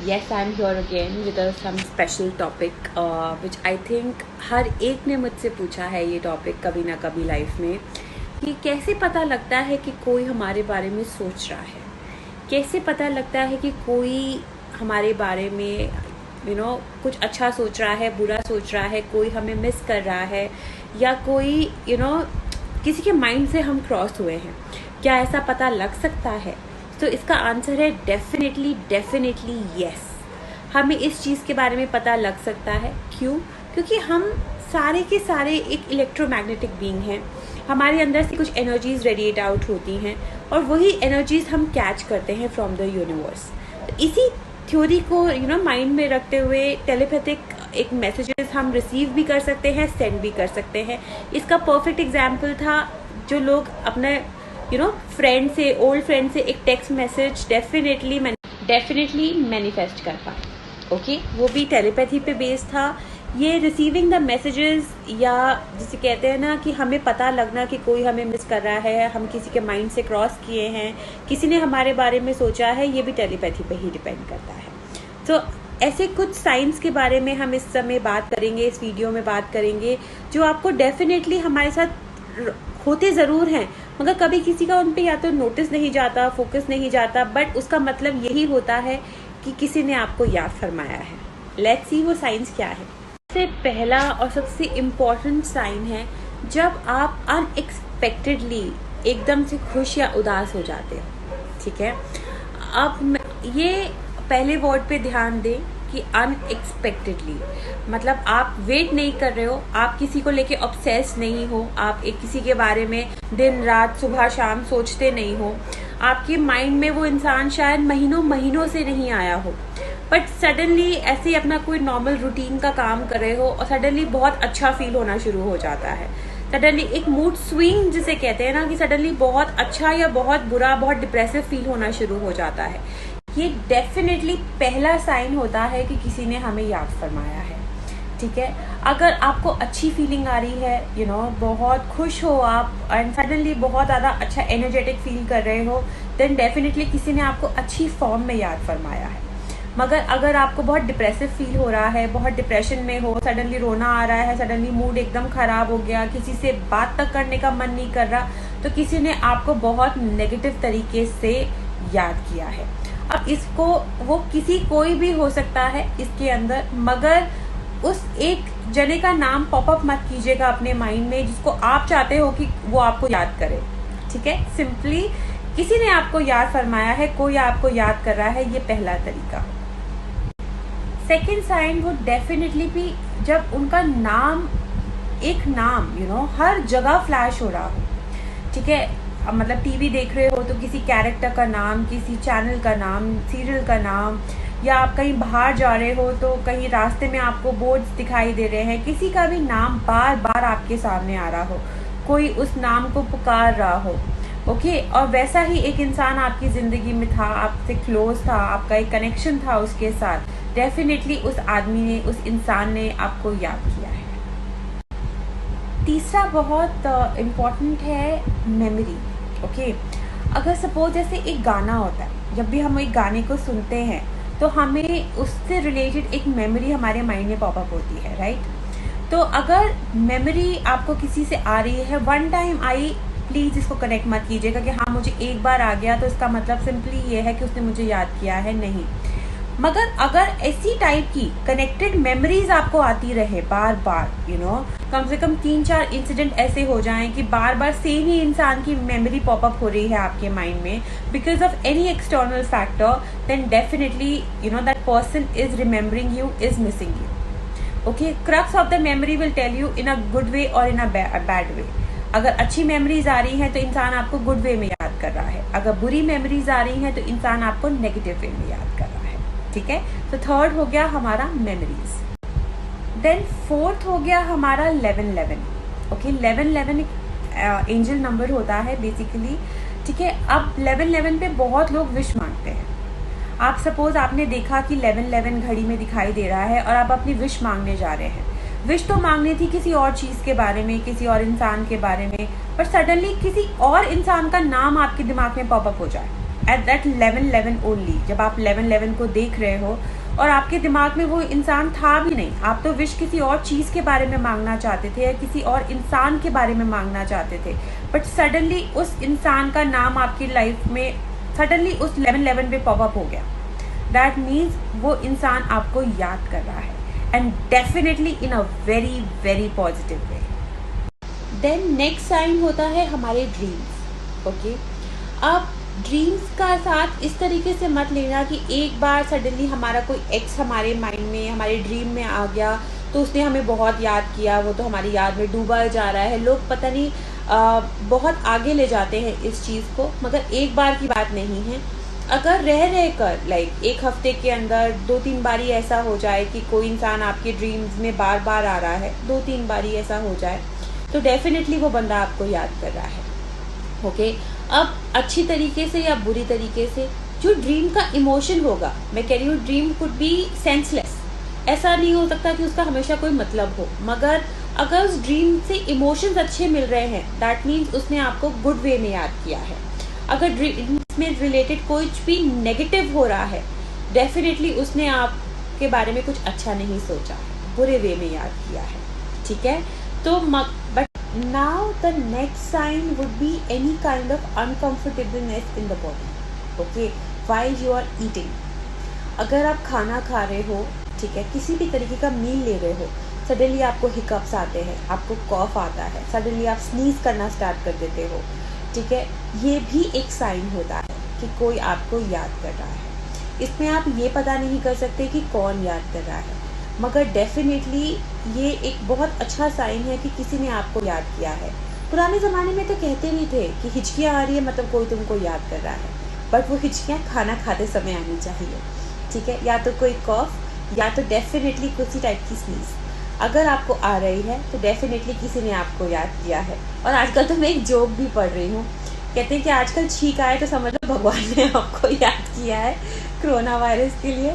Yes, I'm here again with some special topic which I think हर एक ने मुझसे पूछा है ये टॉपिक कभी ना कभी लाइफ में कि कैसे पता लगता है कि कोई हमारे बारे में सोच रहा है, कैसे पता लगता है कि कोई हमारे बारे में कुछ अच्छा सोच रहा है, बुरा सोच रहा है, कोई हमें मिस कर रहा है या कोई किसी के माइंड से हम क्रॉस हुए हैं। क्या ऐसा पता लग सकता है? तो इसका आंसर है डेफिनेटली यस। हमें इस चीज़ के बारे में पता लग सकता है। क्यों? क्योंकि हम सारे के सारे एक इलेक्ट्रोमैग्नेटिक बीइंग हैं। हमारे अंदर से कुछ एनर्जीज रेडिएट आउट होती हैं और वही एनर्जीज हम कैच करते हैं फ्रॉम द यूनिवर्स। तो इसी थ्योरी को माइंड में रखते हुए टेलीपैथिक एक मैसेजेस हम रिसीव भी कर सकते हैं, सेंड भी कर सकते हैं। इसका परफेक्ट एग्जाम्पल था जो लोग अपने फ्रेंड से, ओल्ड फ्रेंड से एक टेक्स्ट मैसेज डेफिनेटली मैनिफेस्ट कर पाए। ओके, वो भी टेलीपैथी पे बेस्ड था। ये रिसीविंग द मैसेजेस या जिसे कहते हैं ना कि हमें पता लगना कि कोई हमें मिस कर रहा है, हम किसी के माइंड से क्रॉस किए हैं, किसी ने हमारे बारे में सोचा है, ये भी टेलीपैथी पे ही डिपेंड करता है। तो ऐसे कुछ साइंस के बारे में हम इस समय बात करेंगे, इस वीडियो में बात करेंगे, जो आपको डेफिनेटली हमारे साथ होते ज़रूर हैं मगर कभी किसी का उन पे या तो नोटिस नहीं जाता, फोकस नहीं जाता, बट उसका मतलब यही होता है कि किसी ने आपको याद फरमाया है। लेट्स सी वो साइंस क्या है। सबसे पहला और सबसे इम्पॉर्टेंट साइन है जब आप अनएक्सपेक्टेडली एकदम से खुश या उदास हो जाते हो। ठीक है, अब ये पहले वर्ड पे ध्यान दें कि अनएक्सपेक्टेडली मतलब आप वेट नहीं कर रहे हो, आप किसी को लेके ऑब्सेस नहीं हो, आप एक किसी के बारे में दिन रात सुबह शाम सोचते नहीं हो, आपके माइंड में वो इंसान शायद महीनों से नहीं आया हो, बट सडनली ऐसे ही अपना कोई नॉर्मल रूटीन का काम कर रहे हो और सडनली बहुत अच्छा फील होना शुरू हो जाता है। सडनली एक मूड स्विंग जिसे कहते हैं ना कि सडनली बहुत अच्छा या बहुत बुरा, बहुत डिप्रेसिव फील होना शुरू हो जाता है। ये डेफिनेटली पहला साइन होता है कि किसी ने हमें याद फरमाया है। ठीक है, अगर आपको अच्छी फीलिंग आ रही है, बहुत खुश हो आप एंड सडनली बहुत ज़्यादा अच्छा एनर्जेटिक फील कर रहे हो, देन डेफिनेटली किसी ने आपको अच्छी फॉर्म में याद फरमाया है। मगर अगर आपको बहुत डिप्रेसिव फील हो रहा है, बहुत डिप्रेशन में हो, सडनली रोना आ रहा है, सडनली मूड एकदम ख़राब हो गया, किसी से बात तक करने का मन नहीं कर रहा, तो किसी ने आपको बहुत नेगेटिव तरीके से याद किया है। अब इसको वो कोई भी हो सकता है इसके अंदर, मगर उस एक जने का नाम पॉपअप मत कीजिएगा अपने माइंड में जिसको आप चाहते हो कि वो आपको याद करे। ठीक है, सिंपली किसी ने आपको याद फरमाया है, कोई आपको याद कर रहा है, ये पहला तरीका। सेकेंड साइन वो डेफिनेटली भी जब उनका नाम हर जगह फ्लैश हो रहा हो। ठीक है, मतलब टीवी देख रहे हो तो किसी कैरेक्टर का नाम, किसी चैनल का नाम, सीरियल का नाम, या आप कहीं बाहर जा रहे हो तो कहीं रास्ते में आपको बोर्ड्स दिखाई दे रहे हैं, किसी का भी नाम बार बार आपके सामने आ रहा हो, कोई उस नाम को पुकार रहा हो। ओके, और वैसा ही एक इंसान आपकी ज़िंदगी में था, आपसे क्लोज था, आपका एक कनेक्शन था उसके साथ, डेफिनेटली उस आदमी ने, उस इंसान ने आपको याद किया है। तीसरा बहुत इम्पॉर्टेंट है मेमोरी। ओके, अगर सपोज जैसे एक गाना होता है, जब भी हम एक गाने को सुनते हैं तो हमें उससे रिलेटेड एक मेमोरी हमारे माइंड में पॉपअप होती है, राइट? तो अगर मेमोरी आपको किसी से आ रही है, वन टाइम आई, प्लीज़ इसको कनेक्ट मत कीजिएगा कि हाँ मुझे एक बार आ गया तो इसका मतलब सिंपली ये है कि उसने मुझे याद किया है, नहीं। मगर अगर ऐसी टाइप की कनेक्टेड मेमोरीज आपको आती रहे बार बार, कम से कम 3-4 इंसिडेंट ऐसे हो जाएं कि बार बार सेम ही इंसान की मेमोरी पॉपअप हो रही है आपके माइंड में because of any external factor, then definitely that person is remembering you, is missing you. Okay, crux of the memory will tell you in a good way और in a bad way. अगर अच्छी memories आ रही हैं तो इंसान आपको good way में याद कर रहा है, अगर बुरी मेमोरीज आ रही हैं तो इंसान आपको नेगेटिव वे में याद कर रहा है। ठीक है, तो थर्ड हो गया हमारा मेमोरीज। देन फोर्थ हो गया हमारा 1111। ओके, 1111 एक एंजल नंबर होता है बेसिकली। ठीक है, अब 1111 पे बहुत लोग विश मांगते हैं। आप सपोज आपने देखा कि 1111 घड़ी में दिखाई दे रहा है और आप अपनी विश मांगने जा रहे हैं। विश तो मांगनी थी किसी और चीज़ के बारे में, किसी और इंसान के बारे में, पर सडनली किसी और इंसान का नाम आपके दिमाग में पॉपअप हो जाए एट दैट 11-11 ओनली, जब आप 11-11 को देख रहे हो और आपके दिमाग में वो इंसान था भी नहीं, आप तो विश किसी और चीज़ के बारे में मांगना चाहते थे या किसी और इंसान के बारे में मांगना चाहते थे, बट सडनली उस इंसान का नाम आपकी लाइफ में सडनली उस 11-11 पे पॉपअप हो गया। दैट मीन्स वो इंसान आपको याद कर रहा है, and definitely in a very very positive way. Then next sign होता है हमारे ड्रीम्स। ओके, अब ड्रीम्स का साथ इस तरीके से मत लेना कि एक बार सडनली हमारा कोई एक्स हमारे माइंड में, हमारे ड्रीम में आ गया तो उसने हमें बहुत याद किया, वो तो हमारी याद में डूबा जा रहा है। लोग पता नहीं बहुत आगे ले जाते हैं इस चीज़ को, मगर एक बार की बात नहीं है। अगर रह कर लाइक एक हफ्ते के अंदर 2-3 बारी ऐसा हो जाए कि कोई इंसान आपके ड्रीम्स में बार बार आ रहा है, 2-3 बारी ऐसा हो जाए, तो डेफिनेटली वो बंदा आपको याद कर रहा है। ओके, अब अच्छी तरीके से या बुरी तरीके से जो ड्रीम का इमोशन होगा, मैं कह रही हूँ ड्रीम कुड बी सेंसलेस, ऐसा नहीं हो सकता कि उसका हमेशा कोई मतलब हो, मगर अगर उस ड्रीम से इमोशंस अच्छे मिल रहे हैं, दैट मीन्स उसने आपको गुड वे में याद किया है। अगर ड्रीम्स में रिलेटेड कोई भी नेगेटिव हो रहा है, डेफिनेटली उसने आपके बारे में कुछ अच्छा नहीं सोचा है, बुरे वे में याद किया है। ठीक है, तो but now the next sign would be any kind of uncomfortableness in the body, okay, while you are eating। अगर आप खाना खा रहे हो, ठीक है, किसी भी तरीके का मील ले रहे हो, सडनली आपको हिकअप्स आते हैं, आपको कॉफ आता है, सडनली आप स्नीज करना स्टार्ट कर देते हो, ठीक है, ये भी एक साइन होता है कि कोई आपको याद कर रहा है। इसमें आप ये पता नहीं कर सकते कि कौन याद कर रहा है, मगर डेफिनेटली ये एक बहुत अच्छा साइन है कि किसी ने आपको याद किया है। पुराने ज़माने में तो कहते भी थे कि हिचकियाँ आ रही है मतलब कोई तुमको याद कर रहा है, बट वो हिचकियाँ खाना खाते समय आनी चाहिए। ठीक है, या तो कोई कॉफ या तो डेफिनेटली किसी टाइप की स्नीज अगर आपको आ रही है तो डेफिनेटली किसी ने आपको याद किया है। और आजकल तो मैं एक जोक भी पढ़ रही हूँ, कहते हैं कि आजकल छींक आए तो समझ लो भगवान ने आपको याद किया है कोरोना वायरस के लिए।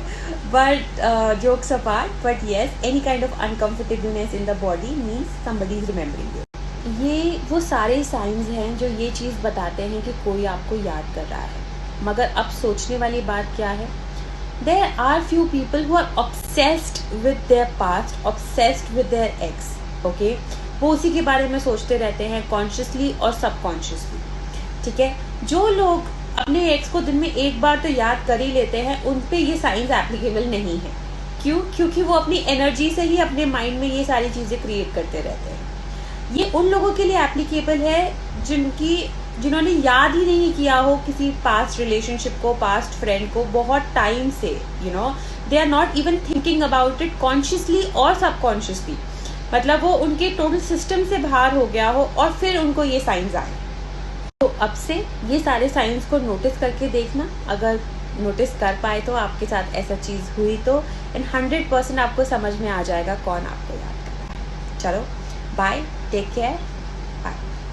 But jokes apart, but yes, any kind of uncomfortableness in the body means somebody is remembering you. ये वो सारे साइंस हैं जो ये चीज़ बताते हैं कि कोई आपको याद कर रहा है। मगर अब सोचने वाली बात क्या है, there are few people who are obsessed with their past, obsessed with their ex, okay? वो उसी के बारे में सोचते रहते हैं कॉन्शियसली और सबकॉन्शियसली। ठीक है, जो लोग अपने एक्स को दिन में एक बार तो याद कर ही लेते हैं, उन पे ये साइंस एप्लीकेबल नहीं है। क्यों? क्योंकि वो अपनी एनर्जी से ही अपने माइंड में ये सारी चीज़ें क्रिएट करते रहते हैं। ये उन लोगों के लिए एप्लीकेबल है जिन्होंने याद ही नहीं किया हो किसी पास्ट रिलेशनशिप को, पास्ट फ्रेंड को बहुत टाइम से, they are not even thinking about it consciously और सबकॉन्शियसली, मतलब वो उनके टोटल सिस्टम से बाहर हो गया हो और फिर उनको ये साइंस आए। तो अब से ये सारे साइंस को नोटिस करके देखना, अगर नोटिस कर पाए तो आपके साथ ऐसा चीज़ हुई तो 100% आपको समझ में आ जाएगा कौन आपको याद कर रहा है। चलो बाय, टेक केयर।